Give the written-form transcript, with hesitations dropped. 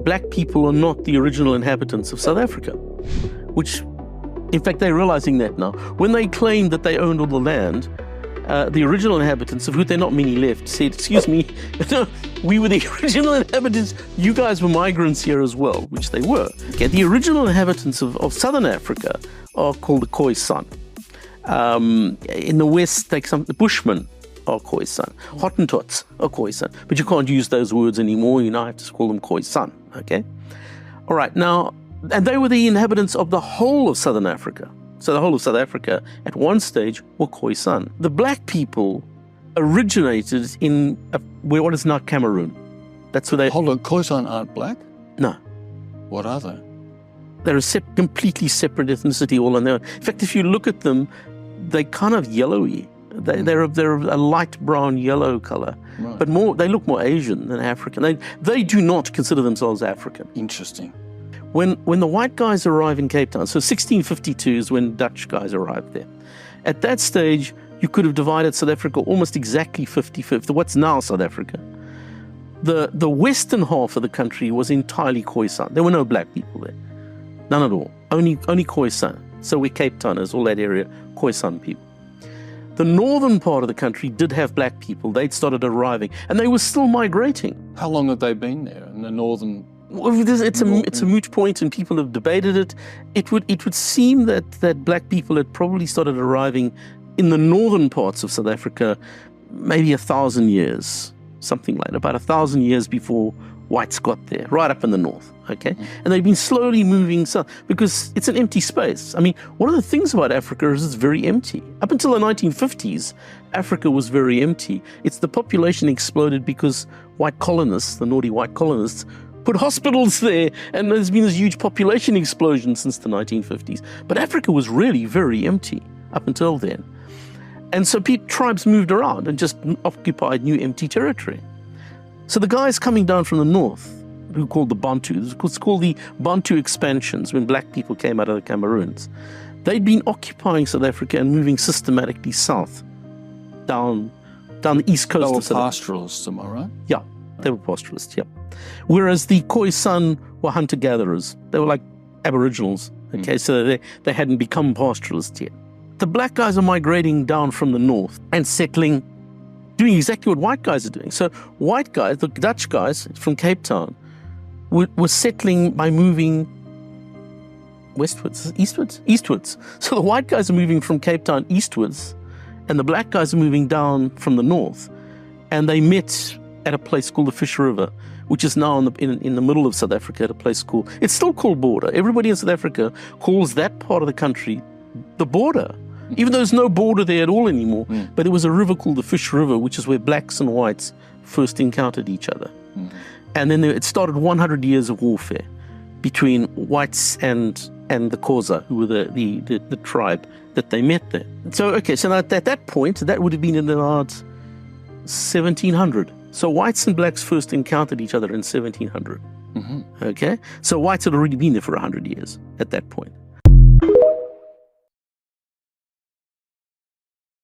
black people are not the original inhabitants of South Africa, which, in fact, they're realizing that now. When they claimed that they owned all the land, the original inhabitants, of who there are not many left, said, excuse me, we were the original inhabitants. You guys were migrants here as well, which they were. Okay, the original inhabitants of Southern Africa are called the Khoisan. In the West, the Bushmen are Khoisan. Hottentots are Khoisan. But you can't use those words anymore. You now have to call them Khoisan. Okay? All right, now, and they were the inhabitants of the whole of Southern Africa. So the whole of South Africa, at one stage, were Khoisan. The black people originated in what is now Cameroon. That's where they... Hold on, Khoisan aren't black? No. What are they? They're a completely separate ethnicity all on their own. In fact, if you look at them, they're kind of yellowy. They're a light brown yellow color, right. But they look more Asian than African. They do not consider themselves African. Interesting. When the white guys arrive in Cape Town, so 1652 is when Dutch guys arrived there. At that stage, you could have divided South Africa almost exactly 50-50, what's now South Africa. The western half of the country was entirely Khoisan. There were no black people there. None at all. Only Khoisan. So we're Cape Towners, all that area, Khoisan people. The northern part of the country did have black people. They'd started arriving, and they were still migrating. How long have they been there in the northern? Well, it's a moot point, and people have debated it. It would seem that black people had probably started arriving in the northern parts of South Africa maybe 1,000 years, something like that, about 1,000 years before whites got there, right up in the north, okay? And they've been slowly moving south because it's an empty space. I mean, one of the things about Africa is it's very empty. Up until the 1950s, Africa was very empty. It's the population exploded because white colonists, the naughty white colonists, put hospitals there, and there's been this huge population explosion since the 1950s. But Africa was really very empty up until then. And so tribes moved around and just occupied new empty territory. So the guys coming down from the north, who called the Bantu, it's called the Bantu expansions, when black people came out of the Cameroons, they'd been occupying South Africa and moving systematically south, down the east coast of South Africa. They were pastoralists, am I right? Yeah, they were pastoralists, yeah. Whereas the Khoisan were hunter-gatherers. They were like aboriginals, okay, so they hadn't become pastoralists yet. The black guys are migrating down from the north and settling, doing exactly what white guys are doing. So white guys, the Dutch guys from Cape Town, were settling by moving eastwards. So the white guys are moving from Cape Town eastwards, and the black guys are moving down from the north. And they met at a place called the Fish River, which is now in the middle of South Africa, at a place called, it's still called Border. Everybody in South Africa calls that part of the country the border, even though there's no border there at all anymore. But there was a river called the Fish River, which is where blacks and whites first encountered each other. And then it started 100 years of warfare between whites and the Khoisan, who were the tribe that they met there. So, okay, so at that point, that would have been in about 1700. So whites and blacks first encountered each other in 1700. Okay? So whites had already been there for 100 years at that point.